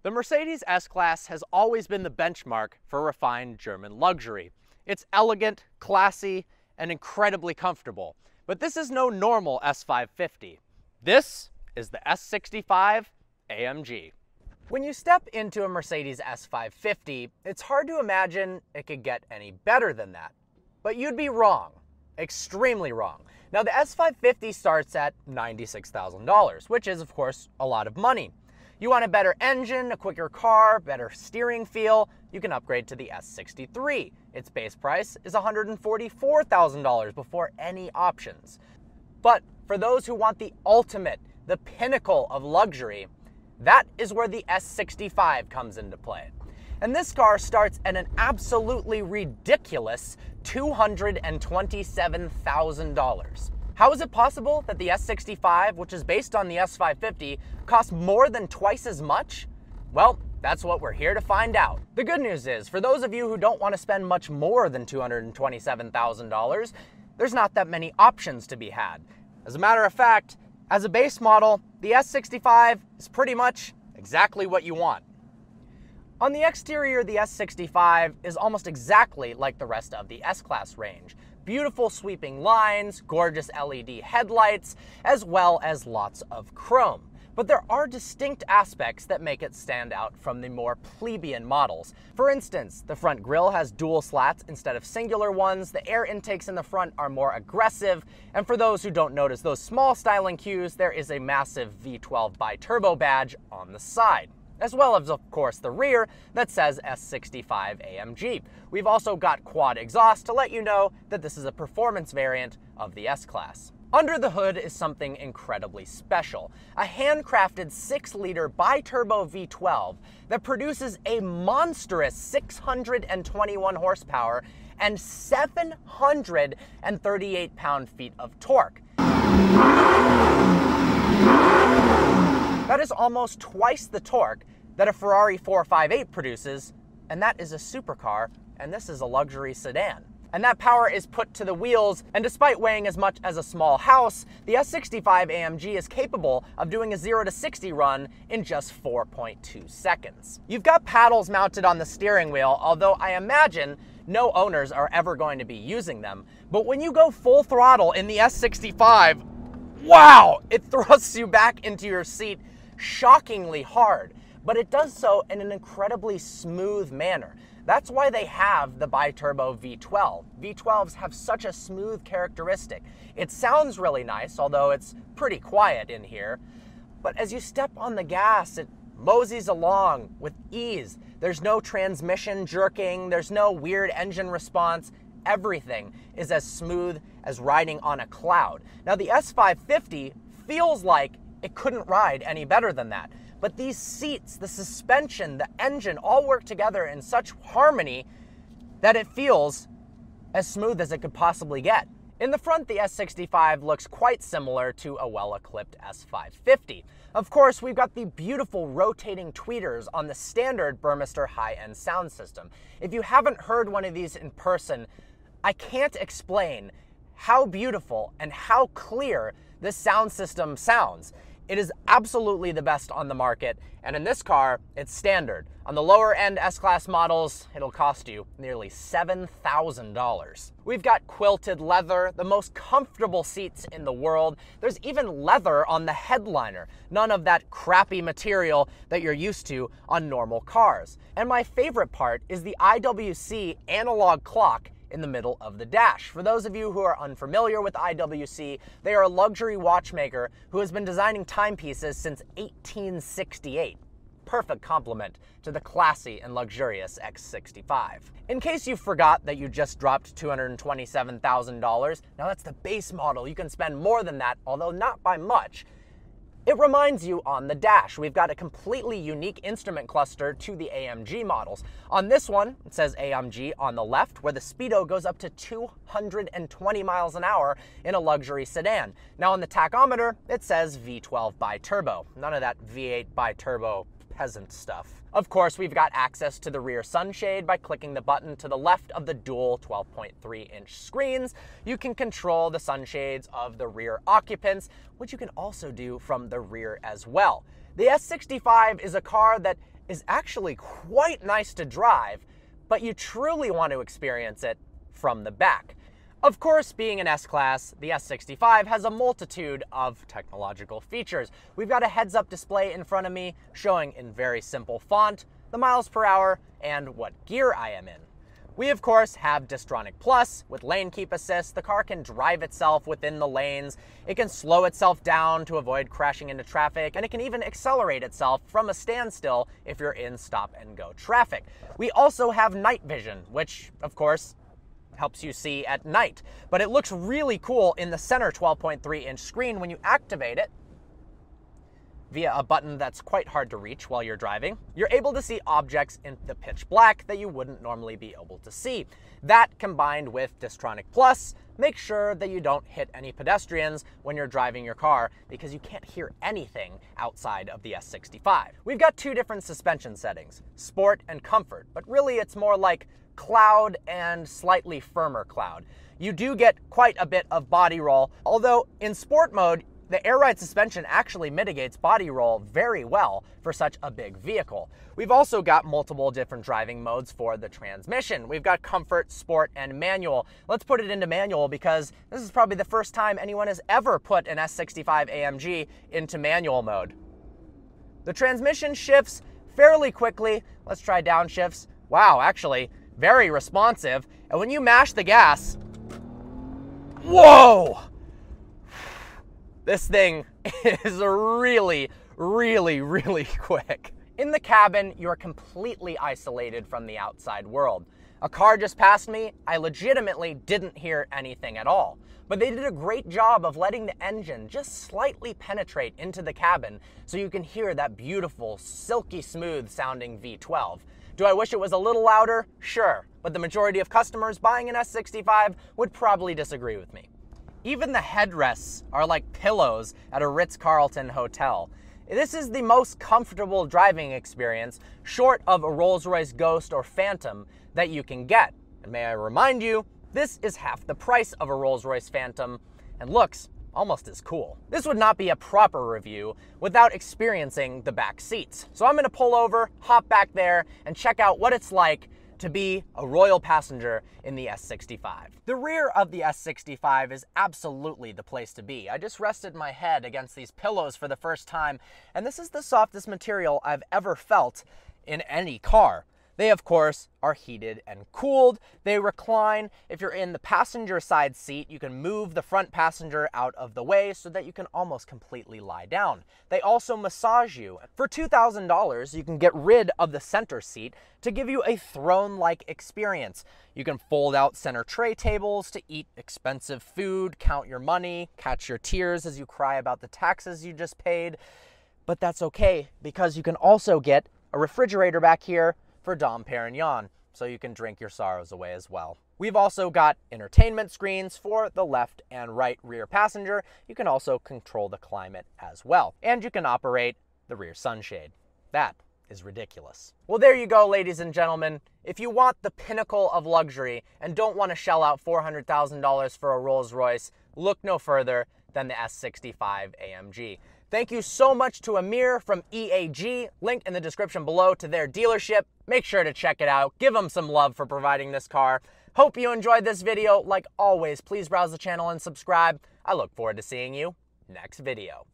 The Mercedes S-Class has always been the benchmark for refined German luxury. It's elegant, classy, and incredibly comfortable. But this is no normal S550. This is the S65 AMG. When you step into a Mercedes S550, it's hard to imagine it could get any better than that. But you'd be wrong. Extremely wrong. Now, the S550 starts at $96,000, which is, of course, a lot of money. You want a better engine, a quicker car, better steering feel, you can upgrade to the S63. Its base price is $144,000 before any options. But for those who want the ultimate, the pinnacle of luxury, that is where the S65 comes into play. And this car starts at an absolutely ridiculous $227,000. How is it possible that the S65, which is based on the S550, costs more than twice as much? Well, that's what we're here to find out. The good news is, for those of you who don't want to spend much more than $227,000, there's not that many options to be had. As a matter of fact, as a base model, the S65 is pretty much exactly what you want. On the exterior, the S65 is almost exactly like the rest of the S-Class range. Beautiful sweeping lines, gorgeous LED headlights, as well as lots of chrome. But there are distinct aspects that make it stand out from the more plebeian models. For instance, the front grille has dual slats instead of singular ones, the air intakes in the front are more aggressive, and for those who don't notice those small styling cues, there is a massive V12 bi-turbo badge on the side, as well as, of course, the rear that says S65 AMG. We've also got quad exhaust to let you know that this is a performance variant of the S-Class. Under the hood is something incredibly special, a handcrafted 6-liter bi-turbo V12 that produces a monstrous 621 horsepower and 738 pound-feet of torque. That is almost twice the torque that a Ferrari 458 produces, and that is a supercar, and this is a luxury sedan. And that power is put to the wheels, and despite weighing as much as a small house, the S65 AMG is capable of doing a 0 to 60 run in just 4.2 seconds. You've got paddles mounted on the steering wheel, although I imagine no owners are ever going to be using them. But when you go full throttle in the S65, wow, it thrusts you back into your seat shockingly hard, but it does so in an incredibly smooth manner. That's why they have the bi-turbo V12. V12s have such a smooth characteristic. It sounds really nice, although it's pretty quiet in here. But as you step on the gas, it moseys along with ease. There's no transmission jerking, there's no weird engine response. Everything is as smooth as riding on a cloud. Now, the S550 feels like it couldn't ride any better than that. But these seats, the suspension, the engine all work together in such harmony that it feels as smooth as it could possibly get. In the front, the S65 looks quite similar to a well-equipped S550. Of course, we've got the beautiful rotating tweeters on the standard Burmester high-end sound system. If you haven't heard one of these in person, I can't explain how beautiful and how clear this sound system sounds. It is absolutely the best on the market, and in this car, it's standard. On the lower end S-Class models, it'll cost you nearly $7,000. We've got quilted leather, the most comfortable seats in the world. There's even leather on the headliner, none of that crappy material that you're used to on normal cars. And my favorite part is the IWC analog clock in the middle of the dash. For those of you who are unfamiliar with IWC, they are a luxury watchmaker who has been designing timepieces since 1868. Perfect complement to the classy and luxurious X65. In case you forgot that you just dropped $227,000, now that's the base model. You can spend more than that, although not by much. It reminds you on the dash. We've got a completely unique instrument cluster to the AMG models. On this one, it says AMG on the left, where the speedo goes up to 220 miles an hour in a luxury sedan. Now on the tachometer, it says V12 bi-turbo. None of that V8 bi-turbo peasant stuff. Of course, we've got access to the rear sunshade by clicking the button to the left of the dual 12.3-inch screens. You can control the sunshades of the rear occupants, which you can also do from the rear as well. The S65 is a car that is actually quite nice to drive, but you truly want to experience it from the back. Of course, being an S-Class, the S65 has a multitude of technological features. We've got a heads-up display in front of me showing in very simple font the miles per hour and what gear I am in. We, of course, have Distronic Plus with lane keep assist. The car can drive itself within the lanes. It can slow itself down to avoid crashing into traffic, and it can even accelerate itself from a standstill if you're in stop-and-go traffic. We also have night vision, which, of course, helps you see at night. But it looks really cool in the center 12.3-inch screen when you activate it via a button that's quite hard to reach while you're driving. You're able to see objects in the pitch black that you wouldn't normally be able to see. That, combined with Distronic Plus, make sure that you don't hit any pedestrians when you're driving your car, because you can't hear anything outside of the S65. We've got two different suspension settings, Sport and Comfort, but really it's more like cloud and slightly firmer cloud. You do get quite a bit of body roll, although in sport mode, the air ride suspension actually mitigates body roll very well for such a big vehicle. We've also got multiple different driving modes for the transmission. We've got comfort, sport, and manual. Let's put it into manual because this is probably the first time anyone has ever put an S65 AMG into manual mode. The transmission shifts fairly quickly. Let's try downshifts. Wow, actually, very responsive. And when you mash the gas, whoa! This thing is really, really quick. In the cabin, you're completely isolated from the outside world. A car just passed me, I legitimately didn't hear anything at all. But they did a great job of letting the engine just slightly penetrate into the cabin so you can hear that beautiful, silky smooth sounding V12. Do I wish it was a little louder? Sure, but the majority of customers buying an S65 would probably disagree with me. Even the headrests are like pillows at a Ritz-Carlton hotel. This is the most comfortable driving experience, short of a Rolls-Royce Ghost or Phantom, that you can get. And may I remind you, this is half the price of a Rolls-Royce Phantom and looks almost as cool. This would not be a proper review without experiencing the back seats. So I'm gonna pull over, hop back there, and check out what it's like to be a royal passenger in the S65. The rear of the S65 is absolutely the place to be. I just rested my head against these pillows for the first time, and this is the softest material I've ever felt in any car. They, of course, are heated and cooled. They recline. If you're in the passenger side seat, you can move the front passenger out of the way so that you can almost completely lie down. They also massage you. For $2,000, you can get rid of the center seat to give you a throne-like experience. You can fold out center tray tables to eat expensive food, count your money, catch your tears as you cry about the taxes you just paid. But that's okay, because you can also get a refrigerator back here for Dom Perignon, so you can drink your sorrows away as well. We've also got entertainment screens for the left and right rear passenger. You can also control the climate as well. And you can operate the rear sunshade. That is ridiculous. Well, there you go, ladies and gentlemen. If you want the pinnacle of luxury and don't want to shell out $400,000 for a Rolls-Royce, look no further than the S65 AMG. Thank you so much to Amir from EAG, linked in the description below to their dealership. Make sure to check it out. Give them some love for providing this car. Hope you enjoyed this video. Like always, please browse the channel and subscribe. I look forward to seeing you next video.